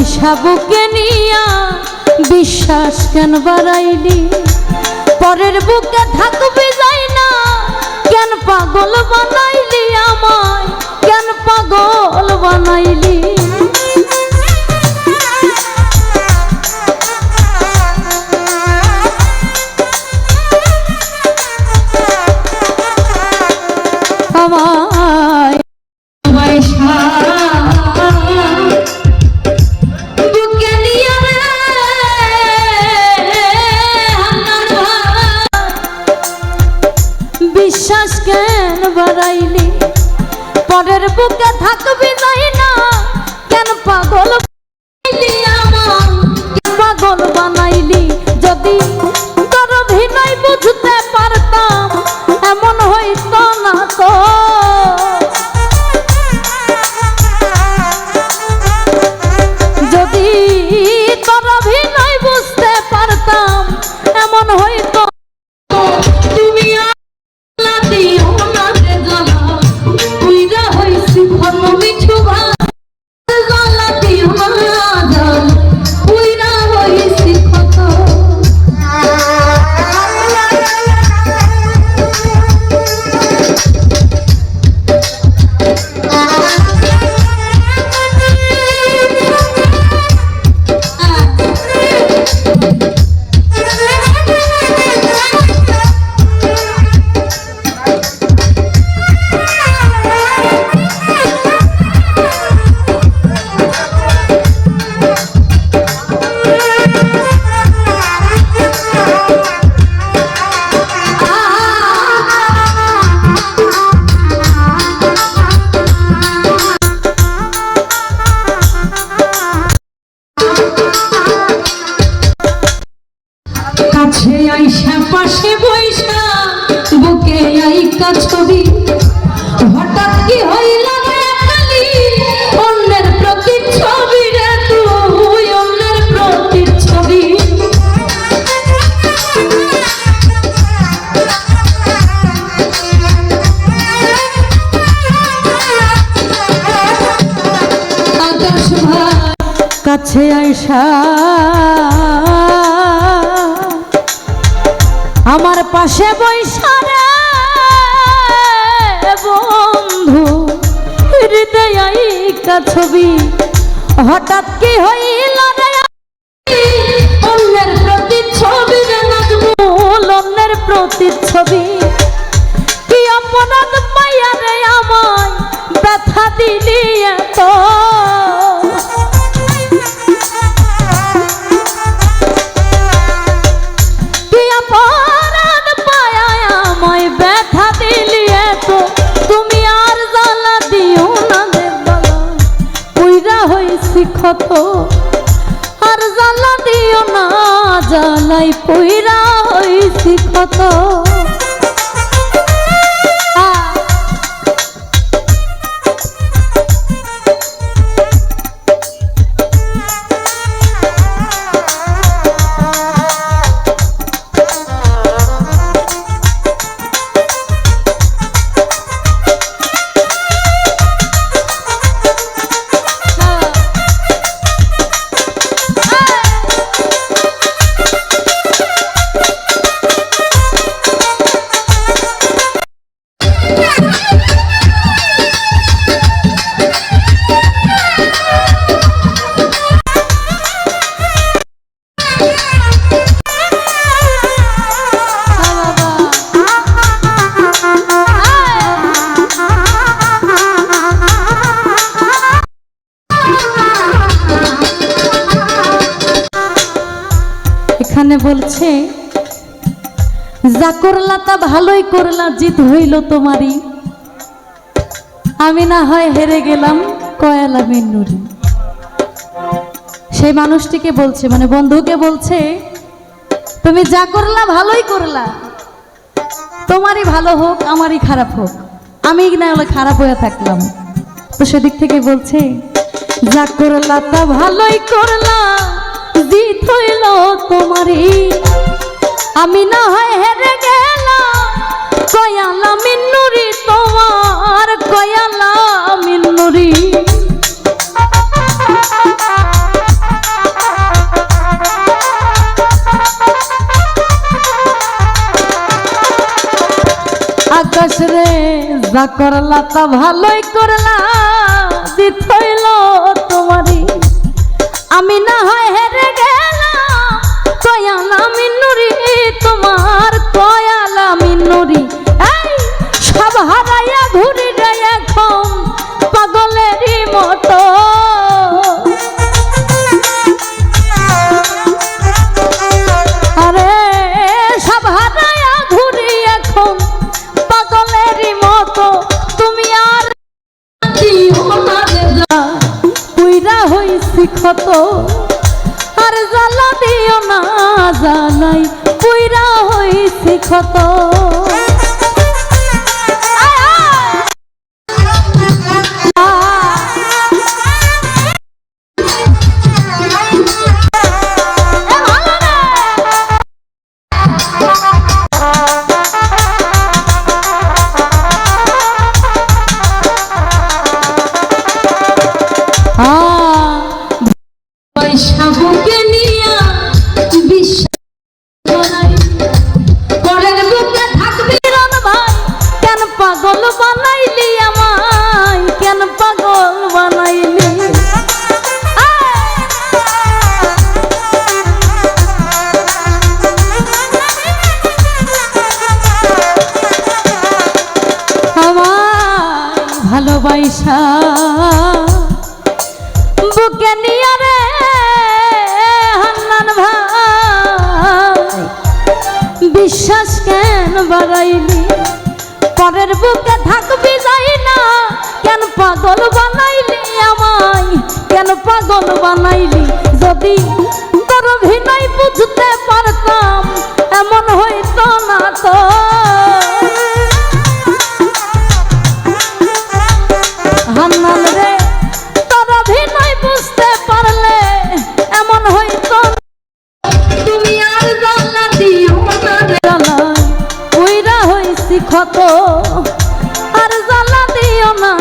আইসা বুকে নিয়া বিশ্বাস কেন বাড়াইলি পরের বুকে থাকবি যাই না কেন পাগল বানাইলি আমায় কেন পাগল বানাইলি আমায় বিশ্বাস কেন বাড়াইলি পরের বুকে থাকবি যাই না কেন পাগল বানাইলি আমায় পাগল বানাইলি যদি তোর অভিনয় বুঝতে পারতাম এমন হইতো না তো যদি তোর অভিনয় বুঝতে পারতাম এমন হইতো তুমি কাছে আইসা পাশে বইসা বুকে আইকা ছবি হঠাৎ কি হইল রে খালি অন্যের প্রতিচ্ছবি রে তুই অন্যের প্রতিচ্ছবি আকাশ ভাই কাছে আইসা আমার পাশে বইসা রে বন্ধু হৃদয় আইকা ছবি হঠাৎ কি হইল রে অন্যের প্রতিচ্ছবি রে নাজমুল অন্যের প্রতিচ্ছবি কি অপরাধ পাইয়া রে আমায় ব্যথা দিলি এত ক্ষত আর জ্বালা দিও না জ্বালাই পইরা হইছি ক্ষত এখানে বলছে যা করলা তা ভালোই করলা জিত হইল তোমারই আমি না হয় হেরে গেলাম কয়ালা মিন্নুরি সেই মানুষটিকে বলছে মানে বন্ধুকে বলছে তুমি যা করলা ভালোই করলা তোমারই ভালো হোক আমারই খারাপ হোক আমি না হলে খারাপ হয়ে থাকলাম তো সেদিক থেকে বলছে যা করলা তা ভালোই করলা জিত হইল তোমারই আমি না হয় হেরে গেলাম কয়ালা মিন্নুরি তোমার কয়ালা মিন্নুরি যা করলা তা ভালোই করলা, জিত হইল তোমারই। আমি না হয় হেরে গেলাম, কয়ালা মিনুরি তোমার, কয়ালা মিনুরি। এই সব হারাইয়া ঘুরি রে এখন পাগলেরই মতো। আরে সব হারাইয়া ঘুরি এখন পাগলেরই মতো। তুমি আর পুইরা হইছি ক্ষত, আর জ্বালা দিও না জানাই পুইরা হইছি ক্ষত। বৈশাখকে নিয়া পরের বুকে থাকবি ভাই, কেন পাগল বানাইলি আমায়, কেন পাগল বানাইলি। আমায় ভালোবাসা বুকে নিয়া রে হান্নান ভাই, বিশ্বাস কেন বাড়াইলি। পরের বুকে থাকবি যাই না, কেন পাগল বানাইলি আমায়, কেন পাগল বানাইলি। যদি তোর অভিনয় বুঝতে পারতাম এমন হইতো না তো। হান্নান রে তোর অভিনয় বুঝতে পারলে এমন হইতো না। তুমি আর জ্বালা দিও না রে। জ্বালায় পুইরা হইছি ক্ষত, আর জ্বালা দিও না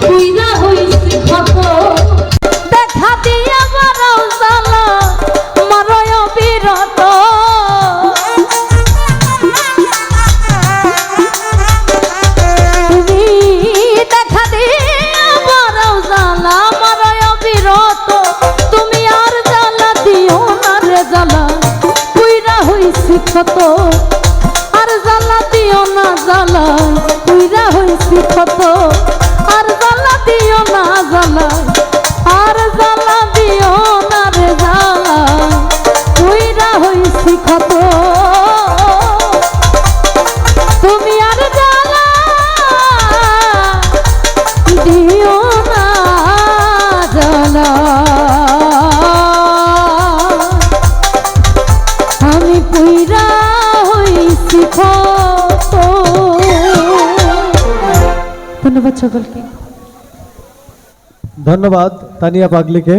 পুইরা হইছি ক্ষত। দেখা দিয়া বারাও জ্বালা মারয় বিরত। তুমি দেখা দিয়া বারাও জ্বালা মারয় বিরত। তুমি আর জ্বালা দিও না রে জ্বালা পুইরা হইছি ক্ষত, আর জ্বালা দিও না জ্বালা পুইরা হইছি ক্ষত, আর জ্বালা দিও না জ্বালা, আর জ্বালা দিও না রে জ্বালা পুইরা হইছি ক্ষত। তুমি আর জ্বালা দিও না জ্বালা, আমি পুইরা হইছি ক্ষত। ধন্যবাদ সকলকে। ধন্যবাদ তানিয়া পাগলিকে।